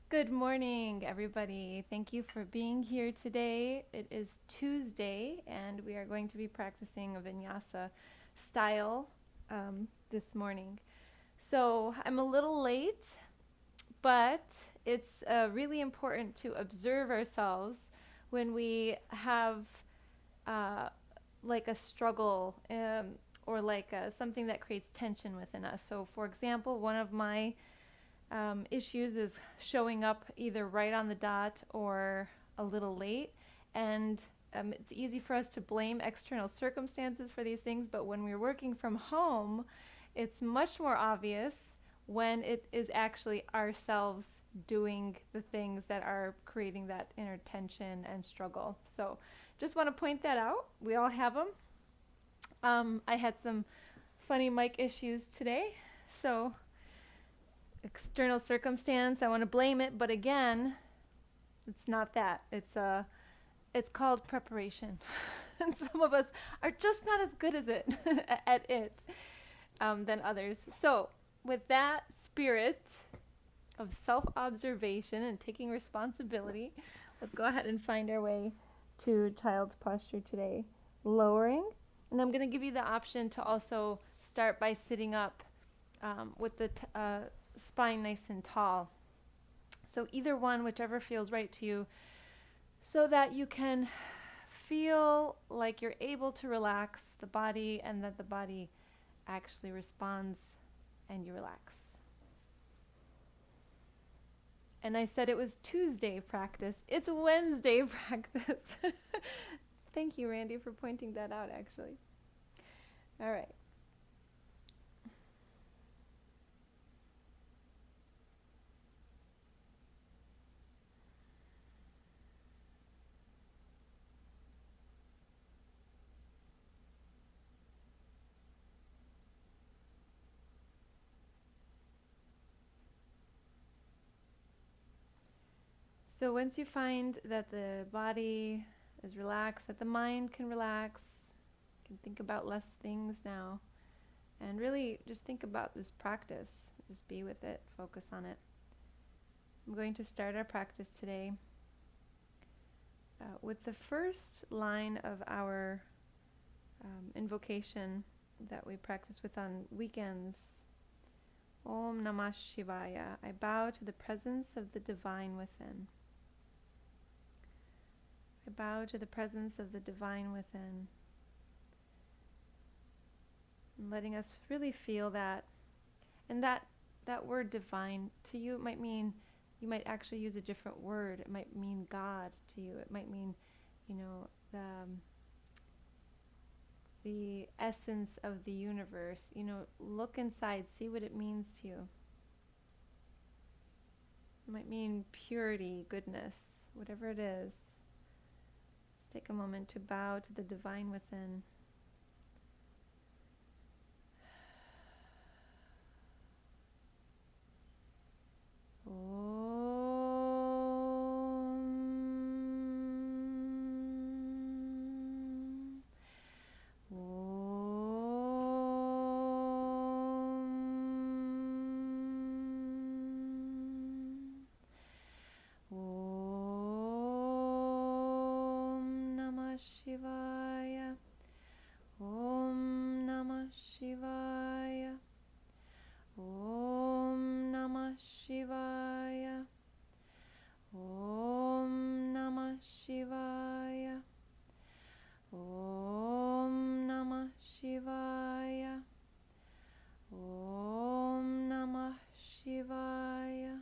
Good morning, everybody. Thank you for being here today. It is Tuesday, and we are going to be practicing a Vinyasa style this morning. So I'm a little late, but it's really important to observe ourselves when we have uh, like a struggle or like something that creates tension within us. So, for example, one of my issues is showing up either right on the dot or a little late. And it's easy for us to blame external circumstances for these things, but when we're working from home, it's much more obvious when it is actually ourselves doing the things that are creating that inner tension and struggle. So just want to point that out. We all have them. I had some funny mic issues today, so external circumstance, I want to blame it, but again, it's not that. It's called preparation. And some of us are just not as good as it at it than others. So, with that spirit of self-observation and taking responsibility, let's go ahead and find our way to child's posture today. Lowering, and I'm going to give you the option to also start by sitting up with the spine nice and tall. So either one, whichever feels right to you, so that you can feel like you're able to relax the body and that the body actually responds and you relax. And I said it was Tuesday practice. It's Wednesday practice. Thank you, Randy, for pointing that out, actually. All right. So once you find that the body is relaxed, that the mind can relax, can think about less things now, and really just think about this practice. Just be with it, focus on it. I'm going to start our practice today with the first line of our invocation that we practice with on weekends. Om Namah Shivaya. I bow to the presence of the divine within. I bow to the presence of the divine within. And letting us really feel that. And that word divine, to you it might mean, you might actually use a different word. It might mean God to you. It might mean, the essence of the universe. Look inside, see what it means to you. It might mean purity, goodness, whatever it is. Just take a moment to bow to the divine within. Shivaya. Om Namah Shivaya. Om Namah Shivaya. Om Namah Shivaya. Om Namah Shivaya. Om Namah Shivaya.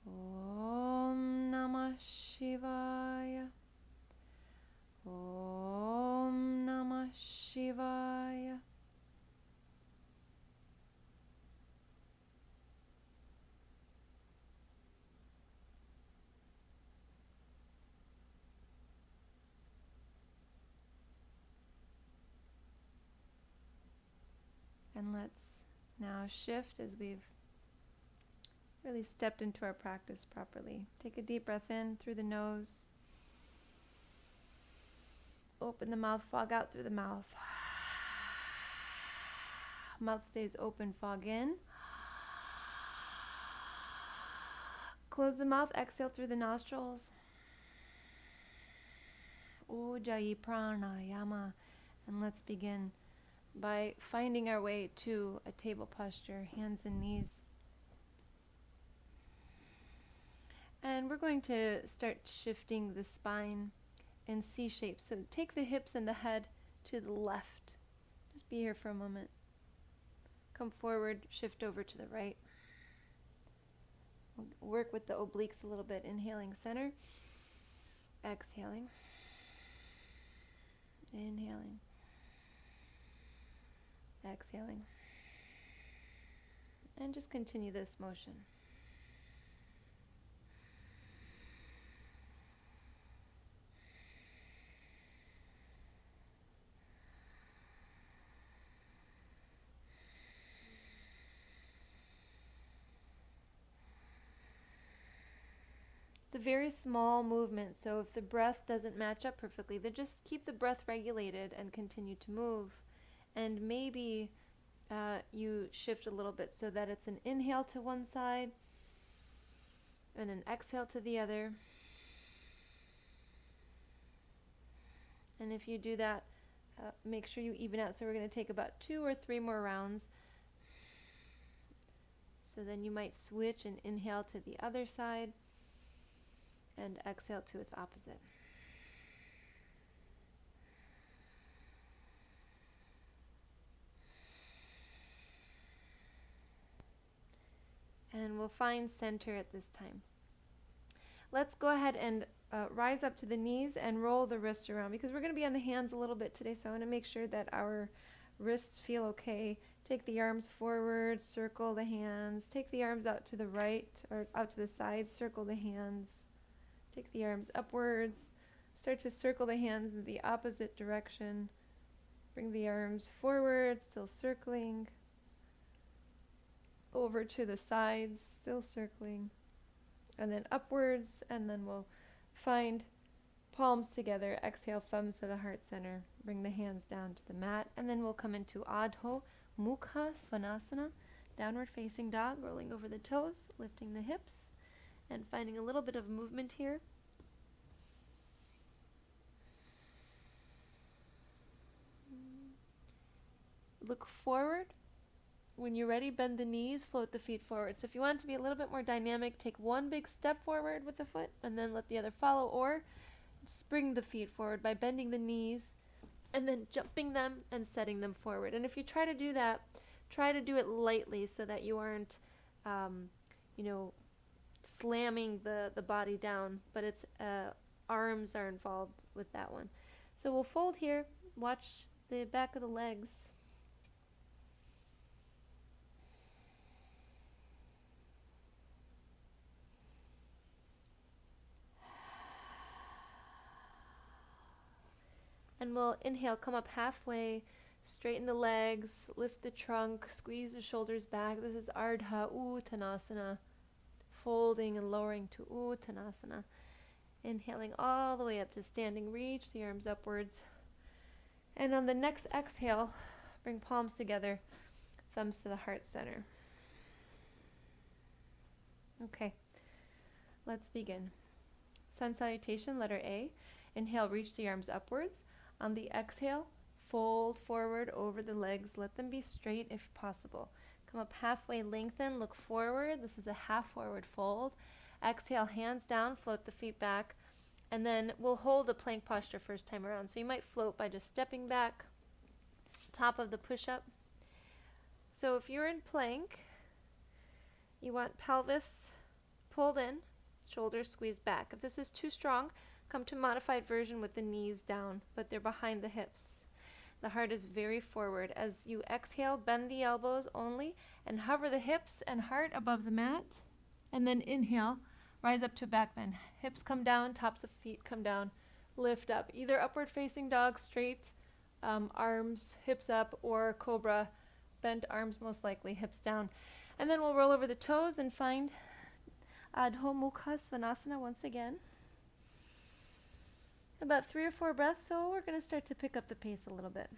Om Namah Shivaya. Om Namah Shivaya. And let's now shift as we've really stepped into our practice properly. Take a deep breath in through the nose. Open the mouth, fog out through the mouth. Mouth stays open, fog in. Close the mouth, exhale through the nostrils. Ujjayi pranayama. And let's begin by finding our way to a table posture, hands and knees. And we're going to start shifting the spine in C shape. So take the hips and the head to the left. Just be here for a moment. Come forward, shift over to the right. We'll work with the obliques a little bit. Inhaling center, exhaling, inhaling, exhaling. And just continue this motion. It's a very small movement, so if the breath doesn't match up perfectly, then just keep the breath regulated and continue to move. And maybe you shift a little bit so that it's an inhale to one side and an exhale to the other. And if you do that, make sure you even out. So we're going to take about 2 or 3 more rounds. So then you might switch and inhale to the other side and exhale to its opposite. And we'll find center at this time. Let's go ahead and rise up to the knees and roll the wrists around, because we're going to be on the hands a little bit today, so I want to make sure that our wrists feel okay. Take the arms forward, circle the hands. Take the arms out to the right or out to the side, circle the hands. Take the arms upwards. Start to circle the hands in the opposite direction. Bring the arms forward, still circling. Over to the sides, still circling. And then upwards, and then we'll find palms together. Exhale, thumbs to the heart center. Bring the hands down to the mat, and then we'll come into Adho Mukha Svanasana, downward facing dog, rolling over the toes, lifting the hips, and finding a little bit of movement here. Look forward. When you're ready, bend the knees, float the feet forward. So if you want to be a little bit more dynamic, take one big step forward with the foot and then let the other follow, or spring the feet forward by bending the knees and then jumping them and setting them forward. And if you try to do that, try to do it lightly so that you aren't, slamming the body down, but it's arms are involved with that one. So we'll fold here, watch the back of the legs. And we'll inhale, come up halfway, straighten the legs, lift the trunk, squeeze the shoulders back. This is Ardha Uttanasana, folding and lowering to Uttanasana. Inhaling all the way up to standing, reach the arms upwards. And on the next exhale, bring palms together, thumbs to the heart center. Okay, let's begin. Sun salutation, letter A. Inhale, reach the arms upwards. On the exhale, fold forward over the legs. Let them be straight if possible. Come up halfway, lengthen, look forward. This is a half forward fold. Exhale, hands down, float the feet back. And then we'll hold a plank posture first time around. So you might float by just stepping back, top of the push-up. So if you're in plank, you want pelvis pulled in, shoulders squeezed back. If this is too strong, come to modified version with the knees down, but they're behind the hips. The heart is very forward. As you exhale, bend the elbows only and hover the hips and heart above the mat. And then inhale, rise up to back bend. Hips come down, tops of feet come down, lift up. Either upward facing dog, straight arms, hips up, or cobra, bent arms most likely, hips down. And then we'll roll over the toes and find Adho Mukha Svanasana once again. About 3 or 4 breaths, so we're going to start to pick up the pace a little bit.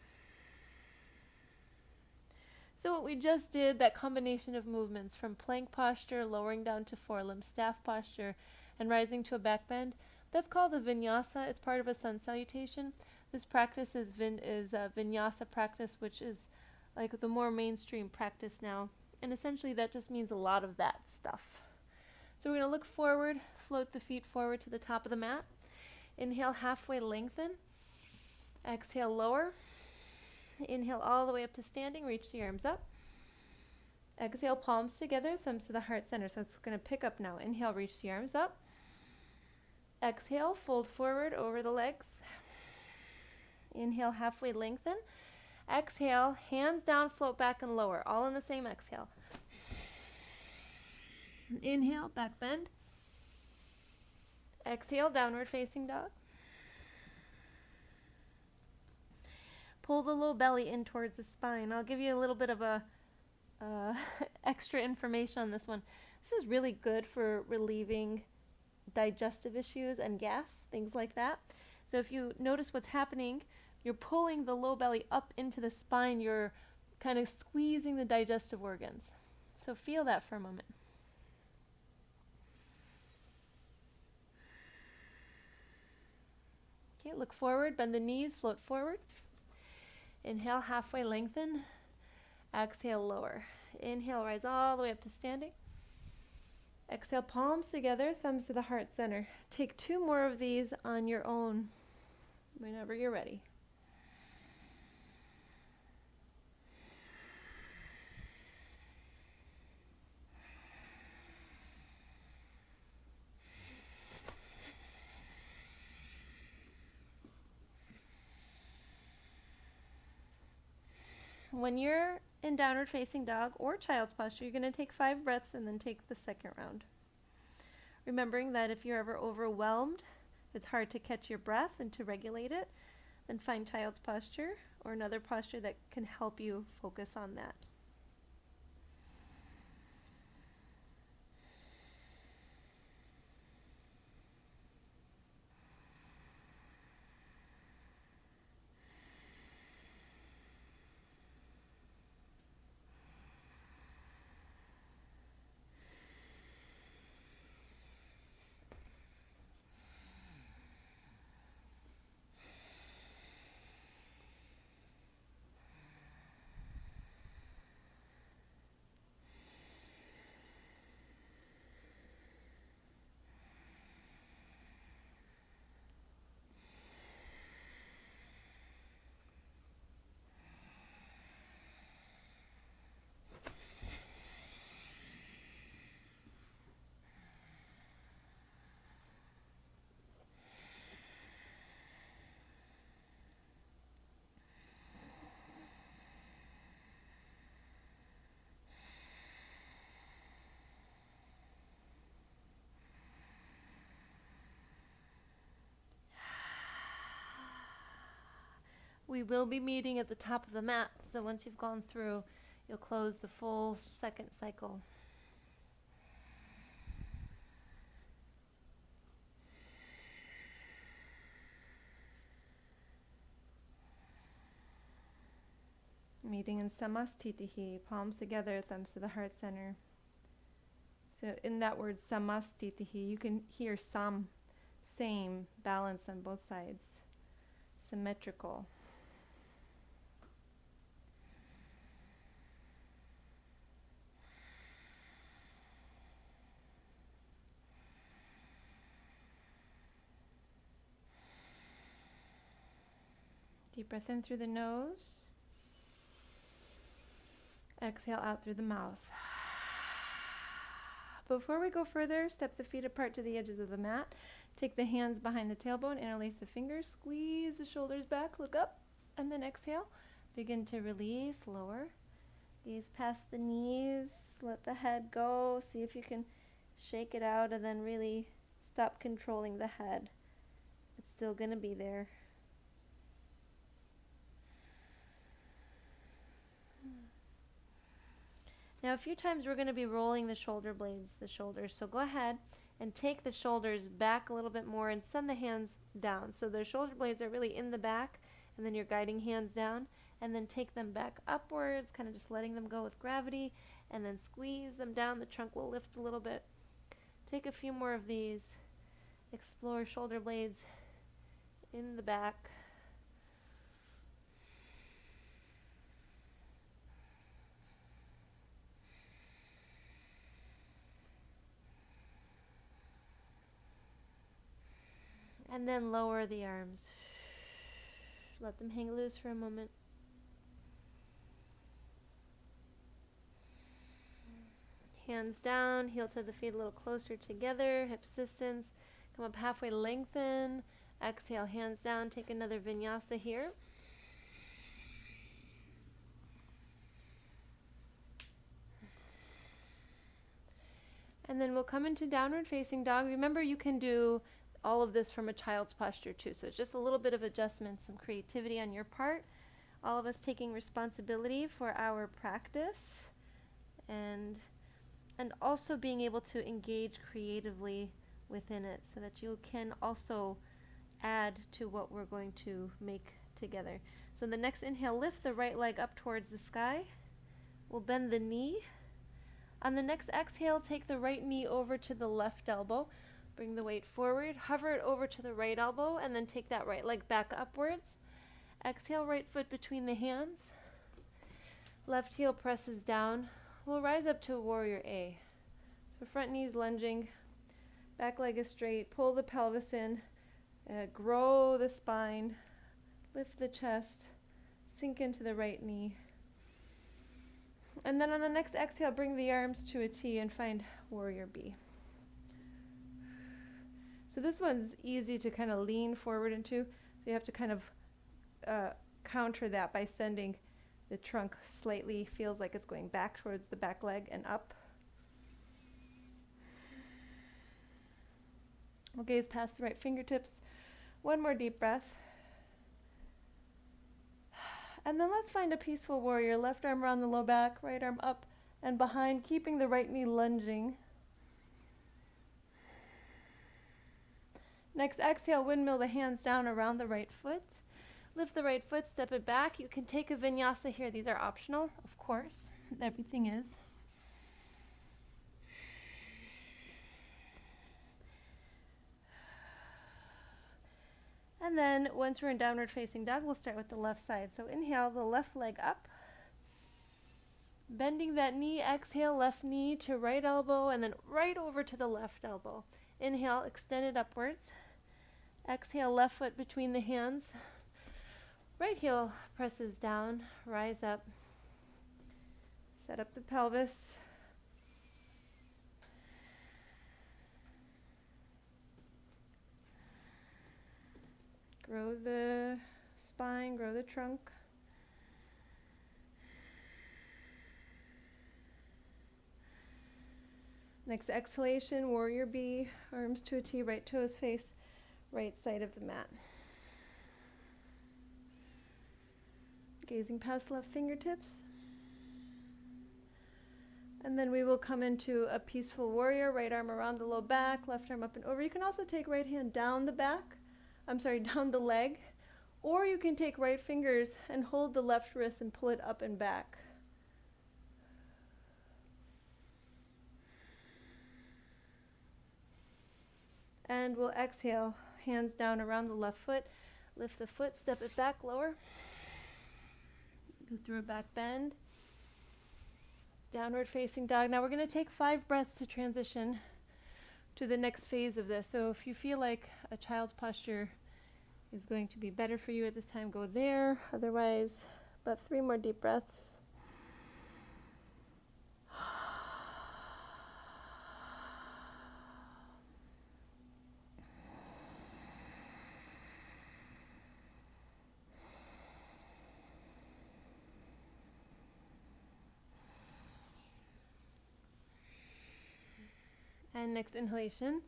So what we just did, that combination of movements from plank posture, lowering down to forelimb staff posture, and rising to a back bend, that's called a vinyasa. It's part of a sun salutation. This practice is a vinyasa practice, which is like the more mainstream practice now. And essentially that just means a lot of that stuff. So we're going to look forward, float the feet forward to the top of the mat. Inhale, halfway lengthen. Exhale, lower. Inhale all the way up to standing, reach the arms up. Exhale, palms together, thumbs to the heart center. So it's going to pick up now. Inhale, reach the arms up. Exhale, fold forward over the legs. Inhale, halfway lengthen. Exhale, hands down, float back and lower, all in the same exhale. Inhale, back bend. Exhale, downward facing dog. Pull the low belly in towards the spine. I'll give you a little bit of a extra information on this one. This is really good for relieving digestive issues and gas, things like that. So if you notice what's happening, you're pulling the low belly up into the spine. You're kind of squeezing the digestive organs. So feel that for a moment. Okay, look forward, bend the knees, float forward. Inhale, halfway lengthen. Exhale, lower. Inhale, rise all the way up to standing. Exhale, palms together, thumbs to the heart center. Take 2 more of these on your own whenever you're ready. When you're in downward facing dog or child's posture, you're going to take 5 breaths and then take the second round. Remembering that if you're ever overwhelmed, it's hard to catch your breath and to regulate it, then find child's posture or another posture that can help you focus on that. We will be meeting at the top of the mat, so once you've gone through, you'll close the full second cycle. Meeting in samastitihi, palms together, thumbs to the heart center. So in that word samastitihi, you can hear sam, same, balance on both sides, symmetrical. Deep breath in through the nose. Exhale out through the mouth. Before we go further, step the feet apart to the edges of the mat. Take the hands behind the tailbone, interlace the fingers, squeeze the shoulders back, look up, and then exhale. Begin to release, lower. Gaze past the knees, let the head go. See if you can shake it out and then really stop controlling the head. It's still going to be there. Now a few times we're going to be rolling the shoulder blades, the shoulders. So go ahead and take the shoulders back a little bit more and send the hands down. So the shoulder blades are really in the back, and then you're guiding hands down. and then take them back upwards, kind of just letting them go with gravity, and then squeeze them down. The trunk will lift a little bit. Take a few more of these. Explore shoulder blades in the back. And then lower the arms. Let them hang loose for a moment. Hands down, heel to the feet a little closer together, hip distance. Come up halfway, lengthen. Exhale, hands down, take another vinyasa here. And then we'll come into downward facing dog. Remember, you can do all of this from a child's posture too, so it's just a little bit of adjustment, some creativity on your part. All of us taking responsibility for our practice and also being able to engage creatively within it so that you can also add to what we're going to make together. So the next inhale, lift the right leg up towards the sky. We'll bend the knee. On the next exhale, take the right knee over to the left elbow. Bring the weight forward, hover it over to the right elbow, and then take that right leg back upwards. Exhale, right foot between the hands. Left heel presses down. We'll rise up to Warrior A. So front knee's lunging, back leg is straight. Pull the pelvis in, grow the spine, lift the chest, sink into the right knee. And then on the next exhale, bring the arms to a T and find Warrior B. So this one's easy to kind of lean forward into. So you have to kind of counter that by sending the trunk slightly, feels like it's going back towards the back leg and up. We'll gaze past the right fingertips. One more deep breath. And then let's find a peaceful warrior. Left arm around the low back, right arm up and behind, keeping the right knee lunging. Next, exhale, windmill the hands down around the right foot. Lift the right foot, step it back. You can take a vinyasa here. These are optional, of course. Everything is. And then once we're in downward facing dog, we'll start with the left side. So inhale, the left leg up. Bending that knee, exhale, left knee to right elbow, and then right over to the left elbow. Inhale, extend it upwards. Exhale, left foot between the hands. Right heel presses down, rise up. Set up the pelvis. Grow the spine, grow the trunk. Next exhalation, Warrior B, arms to a T, right toes face right side of the mat. Gazing past left fingertips. And then we will come into a peaceful warrior, right arm around the low back, left arm up and over. You can also take right hand down the down the leg, or you can take right fingers and hold the left wrist and pull it up and back. And we'll exhale, hands down around the left foot, lift the foot, step it back, lower. Go through a back bend. Downward facing dog. Now we're going to take 5 breaths to transition to the next phase of this. So if you feel like a child's posture is going to be better for you at this time, go there. Otherwise, about 3 more deep breaths. And next inhalation,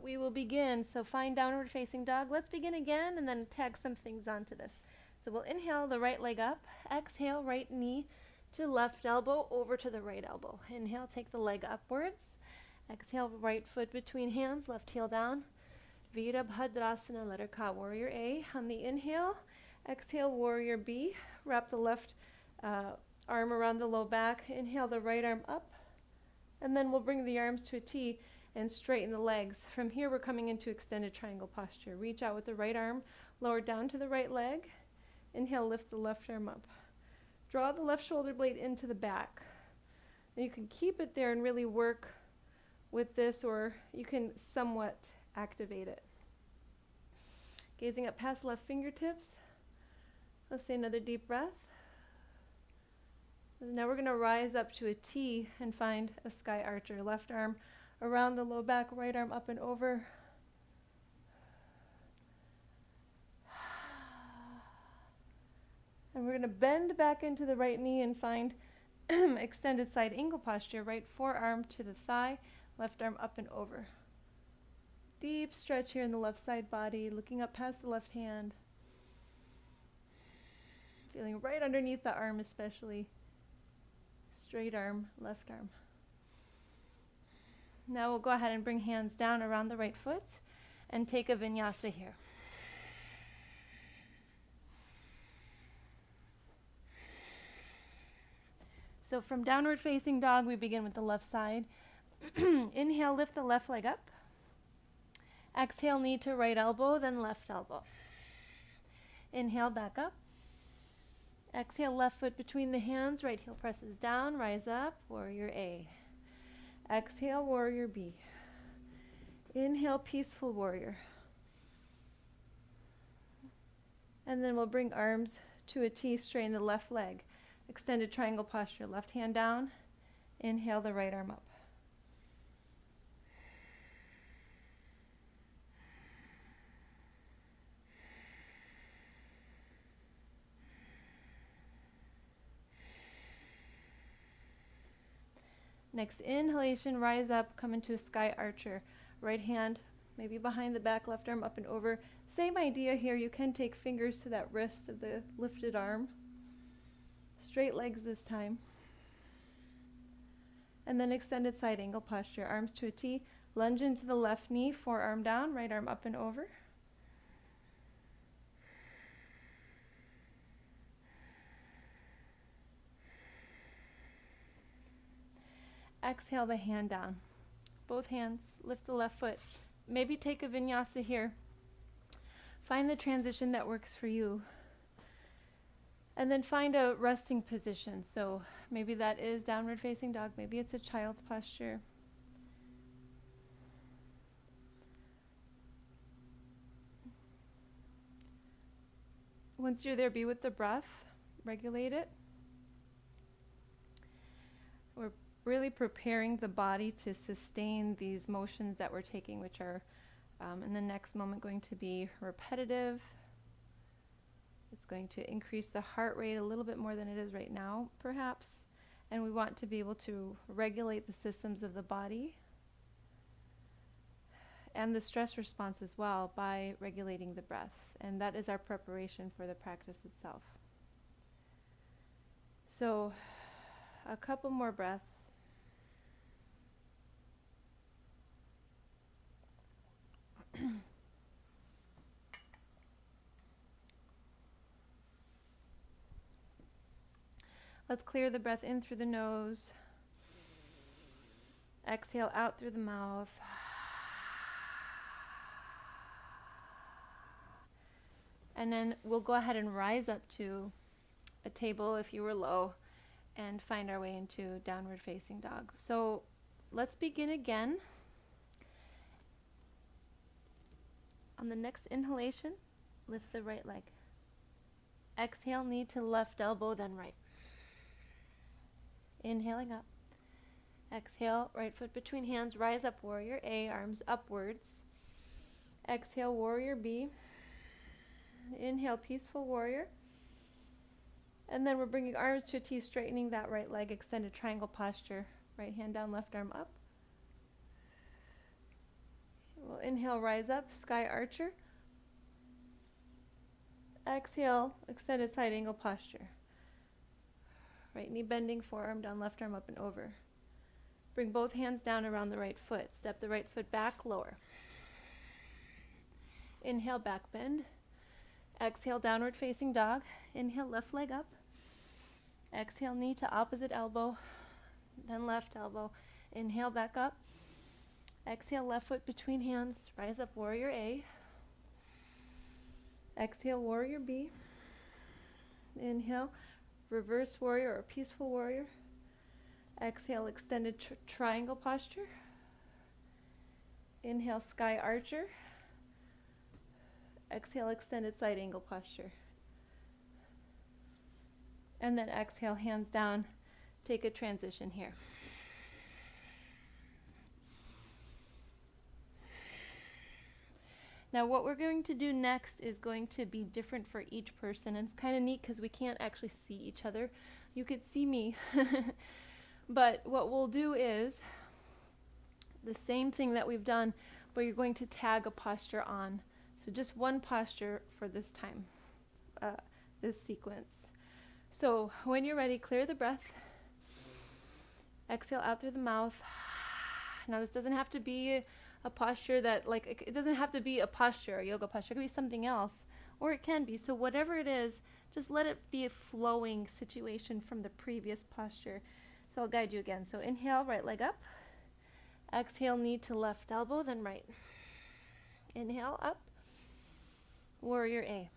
we will begin. So find downward facing dog. Let's begin again and then tag some things onto this. So we'll inhale the right leg up. Exhale, right knee to left elbow over to the right elbow. Inhale, take the leg upwards. Exhale, right foot between hands, left heel down. Virabhadrasana, letter Ka, Warrior A. On the inhale, Exhale, warrior B. Wrap the left arm around the low back. Inhale the right arm up. And then we'll bring the arms to a T and straighten the legs. From here, we're coming into extended triangle posture. Reach out with the right arm, lower down to the right leg. Inhale, lift the left arm up. Draw the left shoulder blade into the back. And you can keep it there and really work with this, or you can somewhat activate it. Gazing up past left fingertips. Let's say another deep breath. And now we're going to rise up to a T and find a sky archer. Left arm around the low back, right arm up and over. And we're going to bend back into the right knee and find extended side angle posture. Right forearm to the thigh, left arm up and over. Deep stretch here in the left side body, looking up past the left hand. Feeling right underneath the arm especially. Straight arm, left arm. Now we'll go ahead and bring hands down around the right foot and take a vinyasa here. So from downward facing dog, we begin with the left side. Inhale, lift the left leg up. Exhale, knee to right elbow, then left elbow. Inhale, back up. Exhale, left foot between the hands, right heel presses down, rise up, warrior A. Exhale, warrior B. Inhale, peaceful warrior. And then we'll bring arms to a T, straighten the left leg. Extended triangle posture, left hand down. Inhale the right arm up. Next inhalation, rise up, come into a sky archer. Right hand, maybe behind the back, left arm up and over. Same idea here, you can take fingers to that wrist of the lifted arm. Straight legs this time. And then extended side angle posture, arms to a T, lunge into the left knee, forearm down, right arm up and over. Exhale the hand down. Both hands, lift the left foot. Maybe take a vinyasa here. Find the transition that works for you. And then find a resting position. So maybe that is downward facing dog. Maybe it's a child's posture. Once you're there, be with the breath. Regulate it. We're really preparing the body to sustain these motions that we're taking, which are in the next moment going to be repetitive. It's going to increase the heart rate a little bit more than it is right now, perhaps. And we want to be able to regulate the systems of the body and the stress response as well by regulating the breath. And that is our preparation for the practice itself. So a couple more breaths. Let's clear the breath in through the nose. Exhale out through the mouth. And then we'll go ahead and rise up to a table if you were low and find our way into downward facing dog. So let's begin again. On the next inhalation, lift the right leg. Exhale, knee to left elbow, then right. Inhaling up. Exhale, right foot between hands, rise up, warrior A, arms upwards. Exhale, warrior B. Inhale, peaceful warrior. And then we're bringing arms to a T, straightening that right leg, extended triangle posture. Right hand down, left arm up. We'll inhale, rise up, sky archer. Exhale, extended side angle posture. Right knee bending, forearm down, left arm up and over. Bring both hands down around the right foot. Step the right foot back, lower. Inhale, back bend. Exhale, downward facing dog. Inhale, left leg up. Exhale, knee to opposite elbow, then left elbow. Inhale, back up. Exhale, left foot between hands. Rise up, warrior A. Exhale, warrior B. Inhale, reverse warrior or peaceful warrior. Exhale, extended triangle posture. Inhale, sky archer. Exhale, extended side angle posture. And then exhale, hands down. Take a transition here. Now what we're going to do next is going to be different for each person. And it's kind of neat because we can't actually see each other. You could see me. But what we'll do is the same thing that we've done, but you're going to tag a posture on. So just one posture for this time, this sequence. So when you're ready, clear the breath. Exhale out through the mouth. Now this doesn't have to be a posture that, like, it doesn't have to be a posture, a yoga posture. It could be something else, or it can be. So whatever it is, just let it be a flowing situation from the previous posture. So I'll guide you again. So inhale, right leg up. Exhale, knee to left elbow, then right. Inhale, up. Warrior A.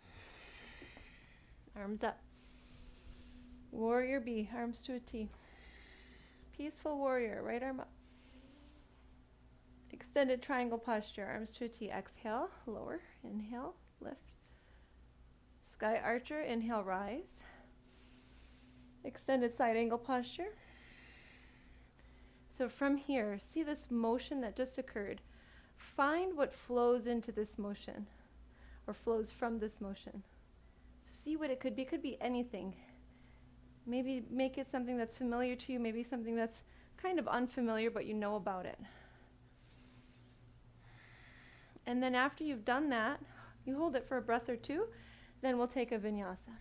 Arms up. Warrior B, arms to a T. Peaceful warrior, right arm up. Extended triangle posture, arms to a T. Exhale, lower. Inhale, lift. Sky archer, inhale, rise. Extended side angle posture. So from here, see this motion that just occurred. Find what flows into this motion, or flows from this motion. So see what it could be. It could be anything. Maybe make it something that's familiar to you, maybe something that's kind of unfamiliar, but you know about it. And then after you've done that, you hold it for a breath or two, then we'll take a vinyasa.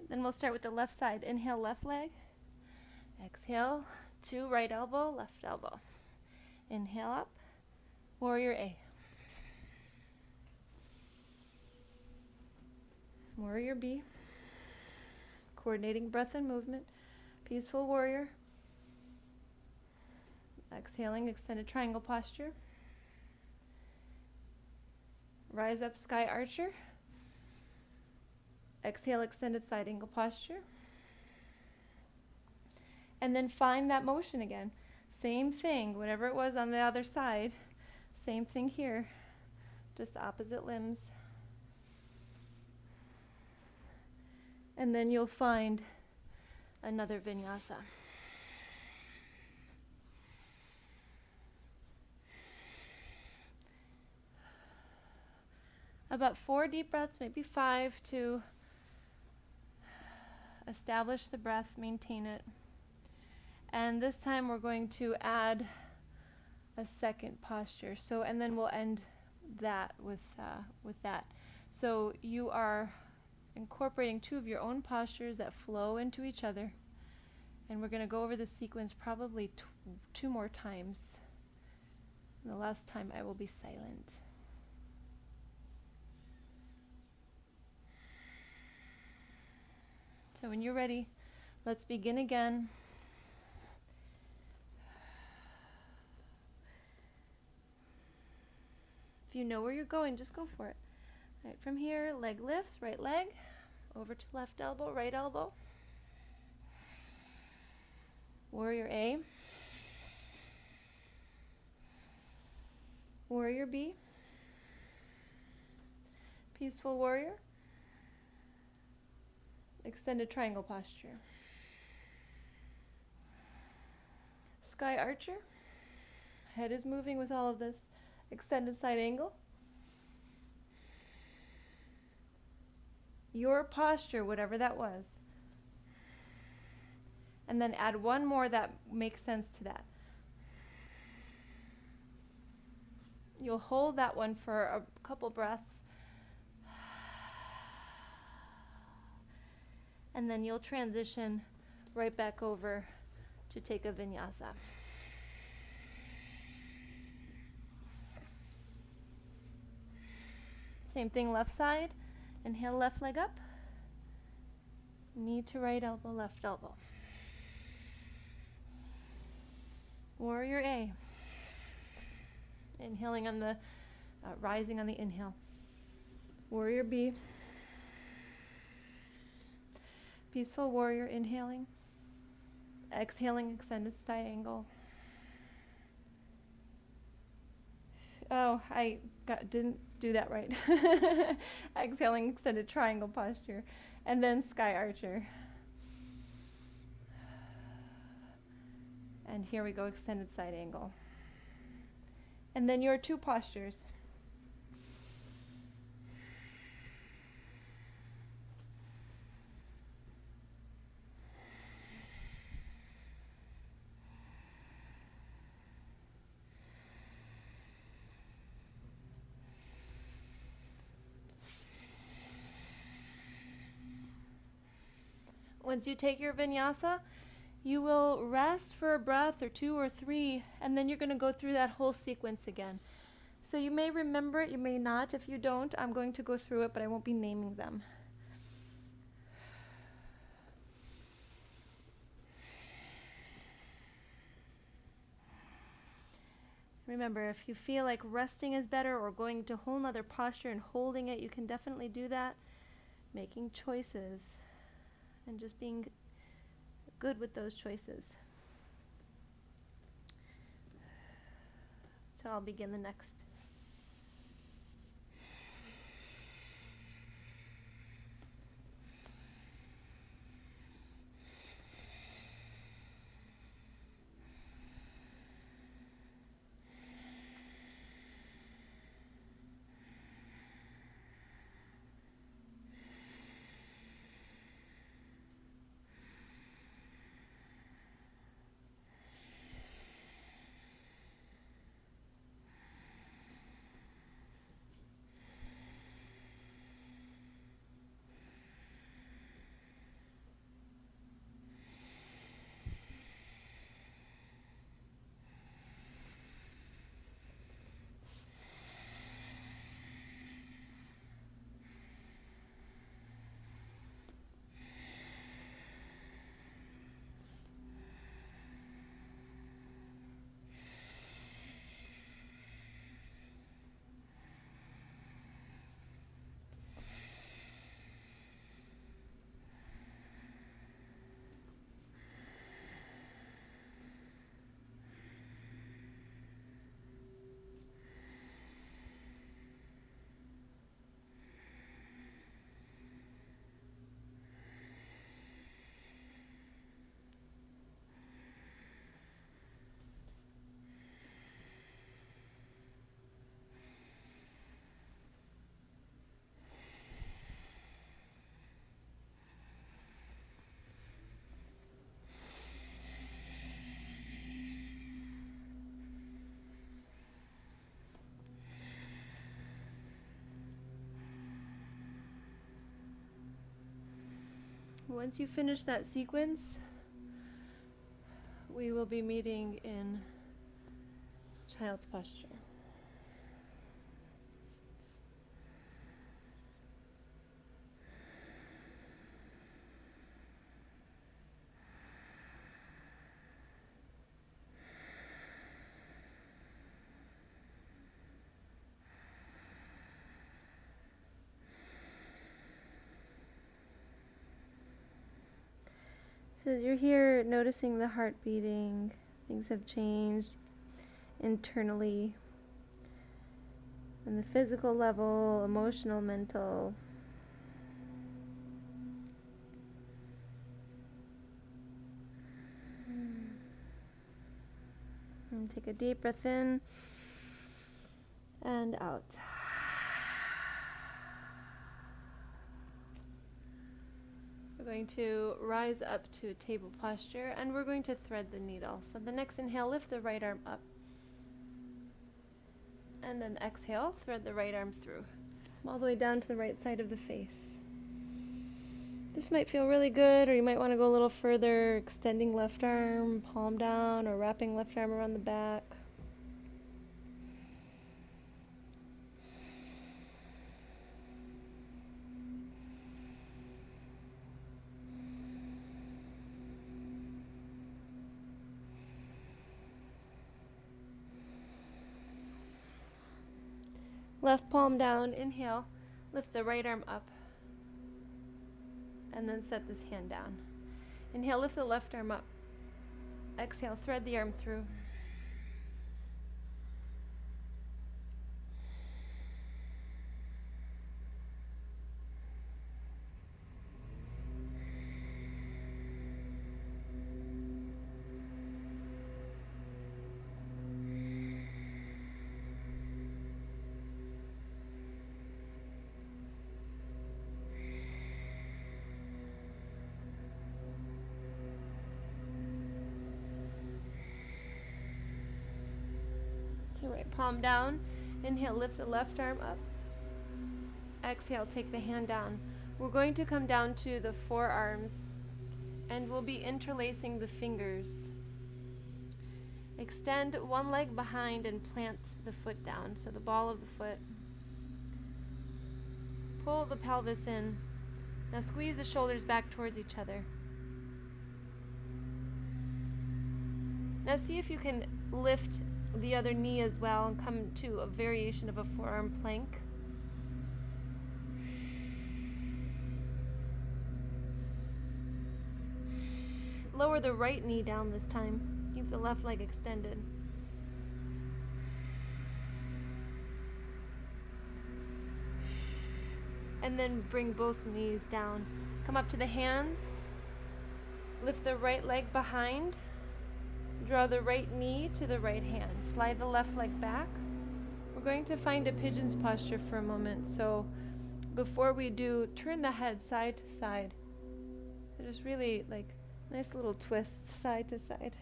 Then we'll start with the left side. Inhale, left leg. Exhale, to right elbow, left elbow. Inhale up, warrior A. Warrior B. Coordinating breath and movement. Peaceful warrior. Exhaling, extended triangle posture. Rise up, sky archer. Exhale, extended side angle posture. And then find that motion again. Same thing, whatever it was on the other side. Same thing here, just opposite limbs. And then you'll find another vinyasa. About 4 deep breaths, maybe 5, to establish the breath, maintain it. And this time we're going to add a second posture. So, and then we'll end that with that. So you are incorporating 2 of your own postures that flow into each other. And we're going to go over this sequence probably 2 more times. And the last time I will be silent. So when you're ready, let's begin again. If you know where you're going, just go for it. All right, from here, leg lifts, right leg, over to left elbow, right elbow. Warrior A. Warrior B. Peaceful warrior. Extended triangle posture. Sky archer. Head is moving with all of this. Extended side angle. Your posture, whatever that was. And then add one more that makes sense to that. You'll hold that one for a couple breaths. And then you'll transition right back over to take a vinyasa. Same thing, left side. Inhale, left leg up. Knee to right elbow, left elbow. Warrior A. Inhaling on the, rising on the inhale. Warrior B. Peaceful warrior, inhaling. Exhaling, extended side angle. Oh, I didn't do that right. Exhaling, extended triangle posture. And then sky archer. And here we go, extended side angle. And then your two postures. Once you take your vinyasa, you will rest for a breath or two or three, and then you're going to go through that whole sequence again. So you may remember it, you may not. If you don't, I'm going to go through it, but I won't be naming them. Remember, if you feel like resting is better or going to a whole nother posture and holding it, you can definitely do that. Making choices and just being good with those choices. So I'll begin the next. Once you finish that sequence, we will be meeting in child's posture. So as you're here noticing the heart beating, things have changed internally on the physical level, emotional, mental. And take a deep breath in and out. We're going to rise up to table posture, and we're going to thread the needle. So the next inhale, lift the right arm up. And then exhale, thread the right arm through, all the way down to the right side of the face. This might feel really good, or you might want to go a little further, extending left arm, palm down, or wrapping left arm around the back. Left palm down, inhale, lift the right arm up, and then set this hand down. Inhale, lift the left arm up. Exhale, thread the arm through. Right palm down. Inhale, lift the left arm up. Exhale, take the hand down. We're going to come down to the forearms, and we'll be interlacing the fingers. Extend one leg behind and plant the foot down, so the ball of the foot. Pull the pelvis in. Now squeeze the shoulders back towards each other. Now see if you can lift the other knee as well and come to a variation of a forearm plank. Lower the right knee down this time. Keep the left leg extended. And then bring both knees down. Come up to the hands. Lift the right leg behind. Draw the right knee to the right hand. Slide the left leg back. We're going to find a pigeon's posture for a moment. So before we do, turn the head side to side. So just really like nice little twist side to side.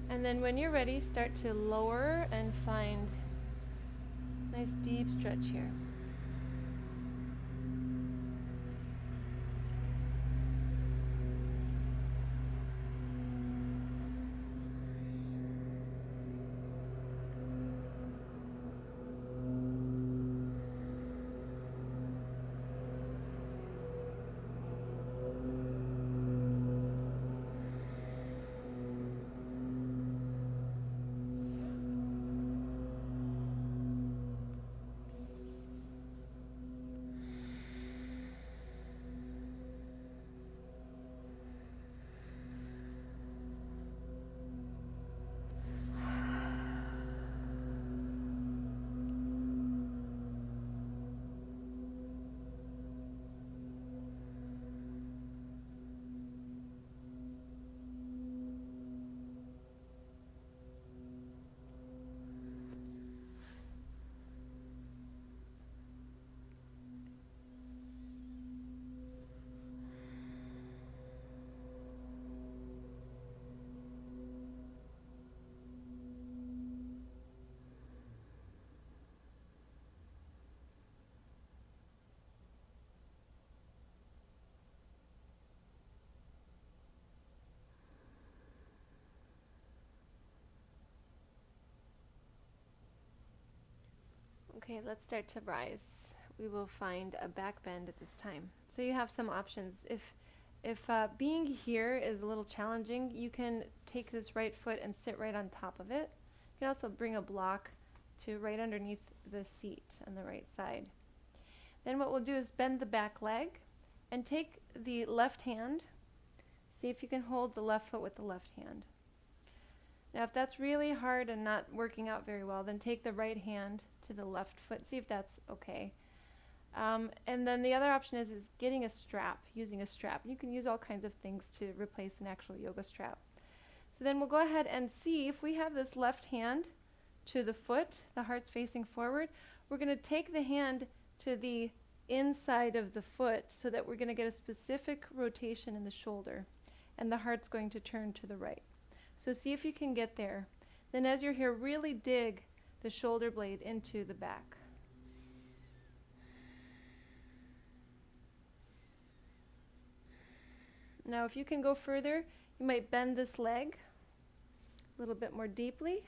And then when you're ready, start to lower and find nice deep stretch here. Okay, let's start to rise. We will find a back bend at this time. So you have some options. If being here is a little challenging, you can take this right foot and sit right on top of it. You can also bring a block to right underneath the seat on the right side. Then what we'll do is bend the back leg and take the left hand. See if you can hold the left foot with the left hand. Now if that's really hard and not working out very well, then take the right hand to the left foot. See if that's okay. And then the other option is getting a strap, using a strap. You can use all kinds of things to replace an actual yoga strap. So then we'll go ahead and see if we have this left hand to the foot, the heart's facing forward. We're going to take the hand to the inside of the foot so that we're going to get a specific rotation in the shoulder, and the heart's going to turn to the right. So see if you can get there. Then as you're here, really dig the shoulder blade into the back. Now if you can go further, you might bend this leg a little bit more deeply.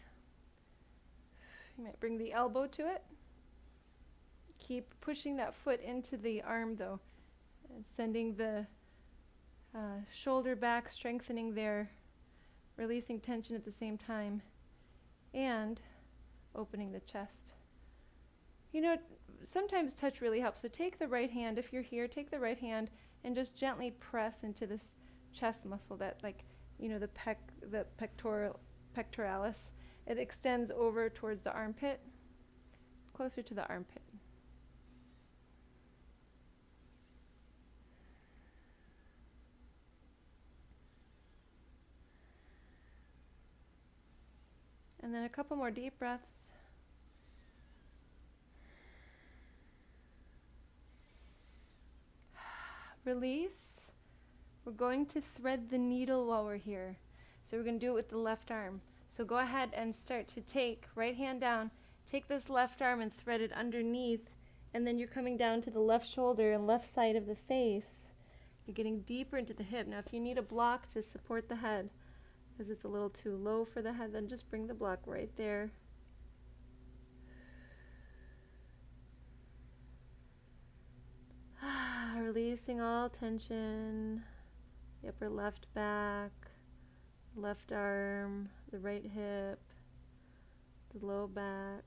You might bring the elbow to it. Keep pushing that foot into the arm though, and sending the shoulder back, strengthening there, releasing tension at the same time, and opening the chest. You know, sometimes touch really helps. So take the right hand, if you're here, take the right hand and just gently press into this chest muscle that, like, you know, the pectoralis. It extends over towards the armpit, closer to the armpit. And then a couple more deep breaths. Release. We're going to thread the needle while we're here. So we're going to do it with the left arm. So go ahead and start to take, right hand down, take this left arm and thread it underneath, and then you're coming down to the left shoulder and left side of the face. You're getting deeper into the hip. Now if you need a block to support the head, because it's a little too low for the head, then just bring the block right there. Releasing all tension, the upper left back, left arm, the right hip, the low back.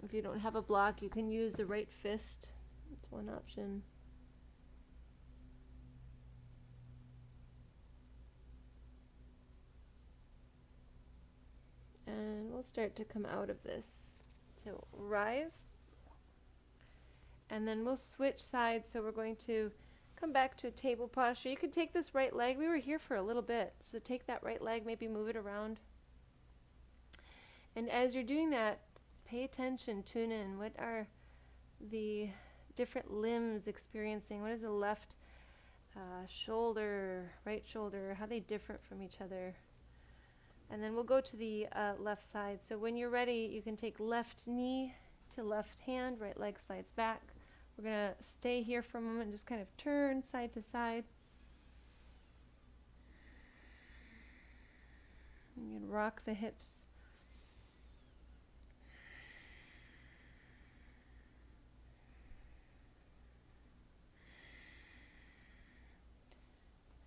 If you don't have a block, you can use the right fist. That's one option. And we'll start to come out of this. So rise. And then we'll switch sides. So we're going to come back to a table posture. You could take this right leg. We were here for a little bit. So take that right leg, maybe move it around. And as you're doing that, pay attention, tune in. What are the different limbs experiencing? What is the left shoulder, right shoulder? How are they different from each other? And then we'll go to the left side. So when you're ready, you can take left knee to left hand, right leg slides back. We're going to stay here for a moment and just kind of turn side to side. You can rock the hips.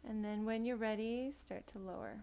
And then when you're ready, start to lower.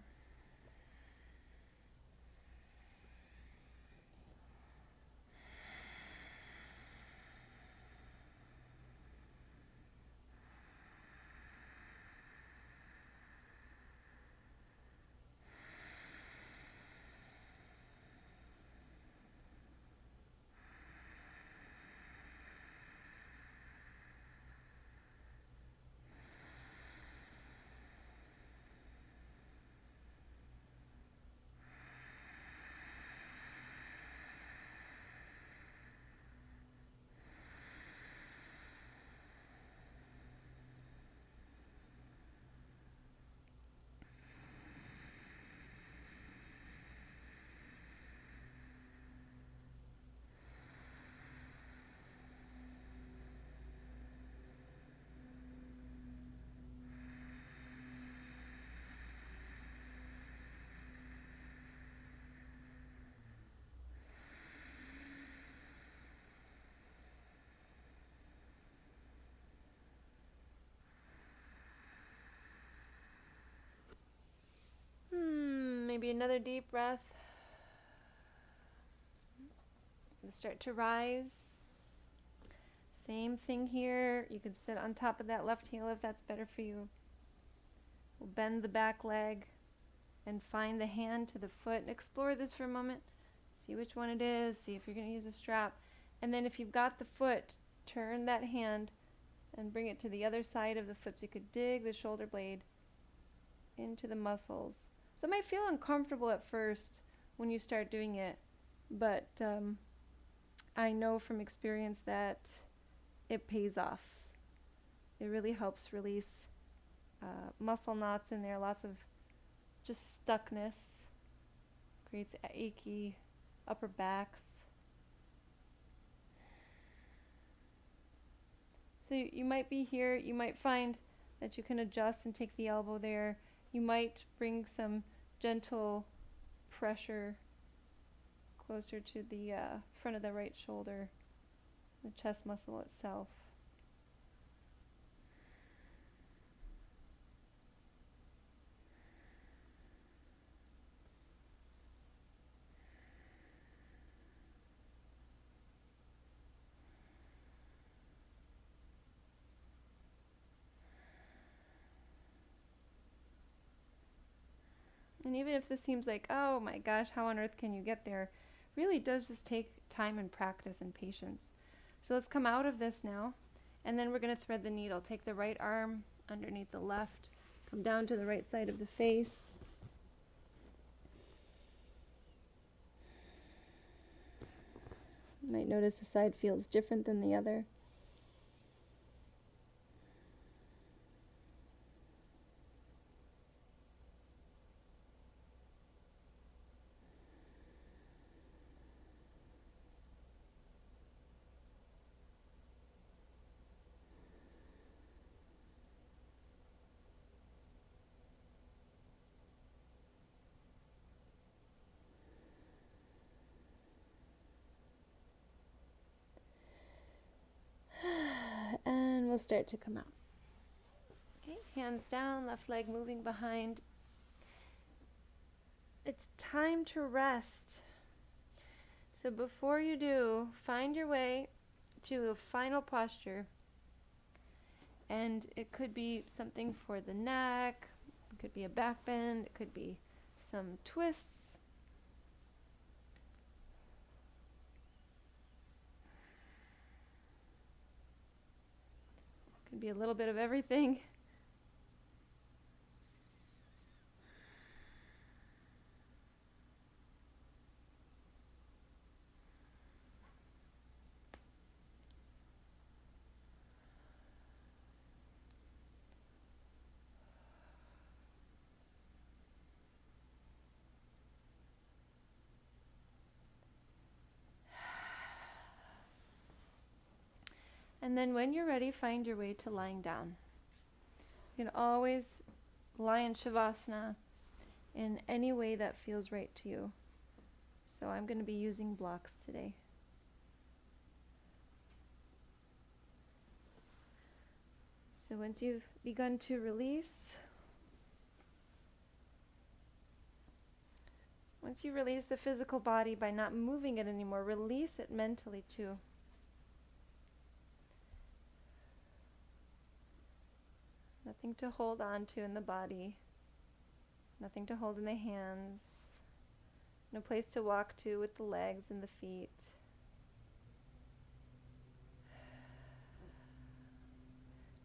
Maybe another deep breath. We'll start to rise. Same thing here. You can sit on top of that left heel if that's better for you. We'll bend the back leg and find the hand to the foot and explore this for a moment. See which one it is. See if you're going to use a strap. And then if you've got the foot, turn that hand and bring it to the other side of the foot so you could dig the shoulder blade into the muscles. So it might feel uncomfortable at first when you start doing it, but I know from experience that it pays off. It really helps release muscle knots in there, lots of just stuckness, creates achy upper backs. So you might be here, you might find that you can adjust and take the elbow there. You might bring some gentle pressure closer to the front of the right shoulder, the chest muscle itself. And even if this seems like, oh my gosh, how on earth can you get there? Really does just take time and practice and patience. So let's come out of this now, and then we're going to thread the needle. Take the right arm underneath the left, come down to the right side of the face. You might notice the side feels different than the other. And we'll start to come out. Okay, hands down, left leg moving behind. It's time to rest. So before you do, find your way to a final posture. And it could be something for the neck, it could be a back bend, it could be some twists. Could be a little bit of everything. And then when you're ready, find your way to lying down. You can always lie in Shavasana in any way that feels right to you. So I'm going to be using blocks today. So once you've begun to release, once you release the physical body by not moving it anymore, release it mentally too. Nothing to hold on to in the body, nothing to hold in the hands, no place to walk to with the legs and the feet.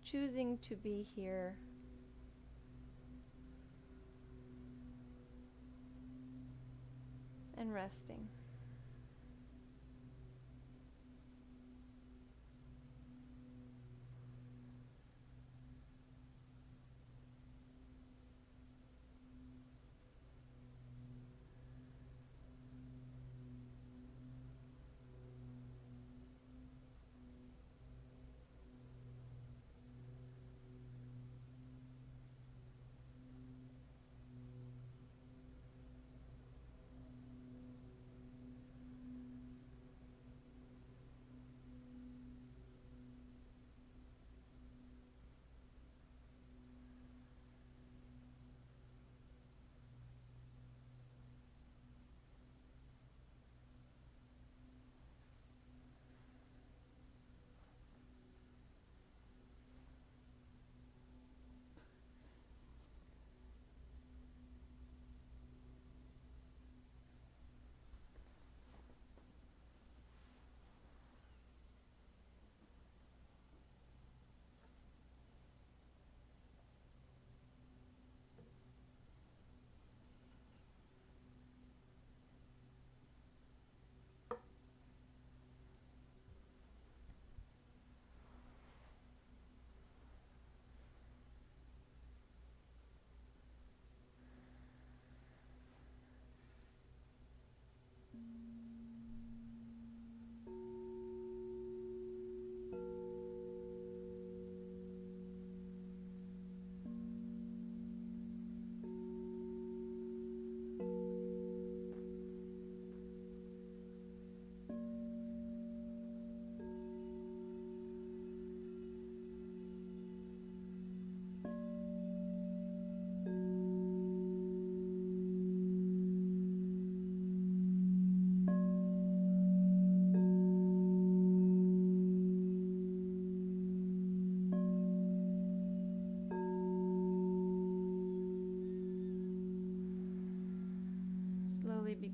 Choosing to be here. And resting.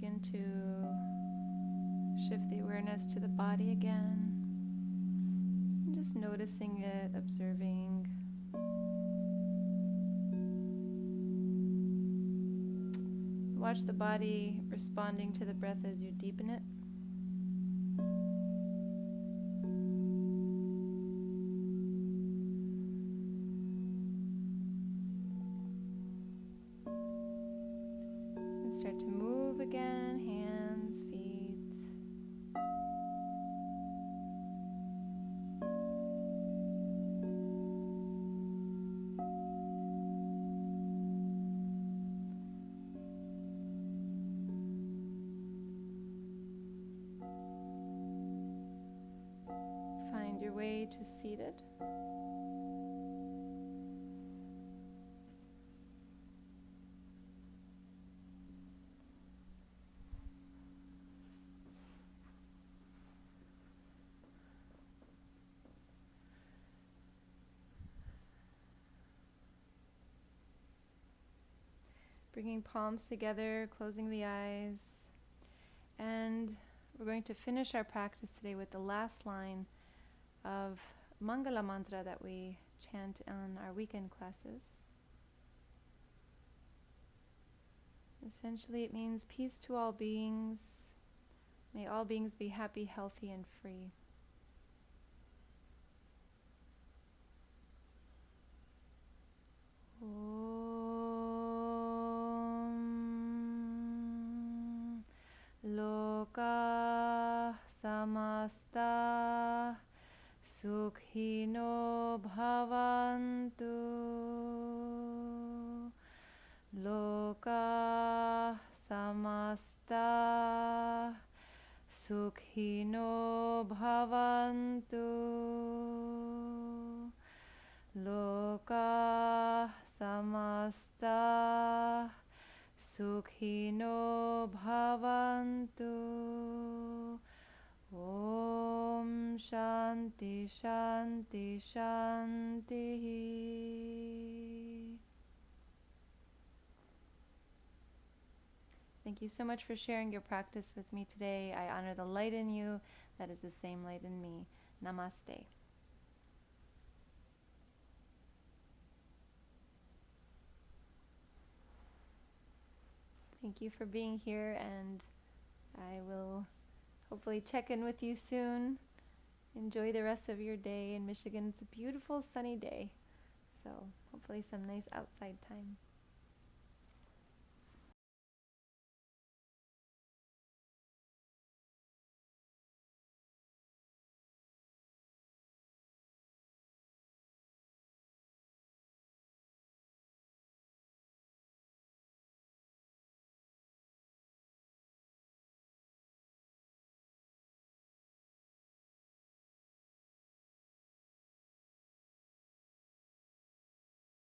begin to shift the awareness to the body again. And just noticing it, observing. Watch the body responding to the breath as you deepen it. And start to move again, hands, feet. Find your way to seated. Bringing palms together, closing the eyes. And we're going to finish our practice today with the last line of Mangala mantra that we chant on our weekend classes. Essentially, it means peace to all beings. May all beings be happy, healthy, and free. Om Loka Samasta Sukhino Bhavantu. Loka Samasta Sukhino Bhavantu. Loka Samasta Sukhino Bhavantu. Om Shanti Shanti Shanti. Thank you so much for sharing your practice with me today. I honor the light in you that is the same light in me. Namaste. Thank you for being here, and I will hopefully check in with you soon. Enjoy the rest of your day in Michigan. It's a beautiful sunny day, so hopefully some nice outside time.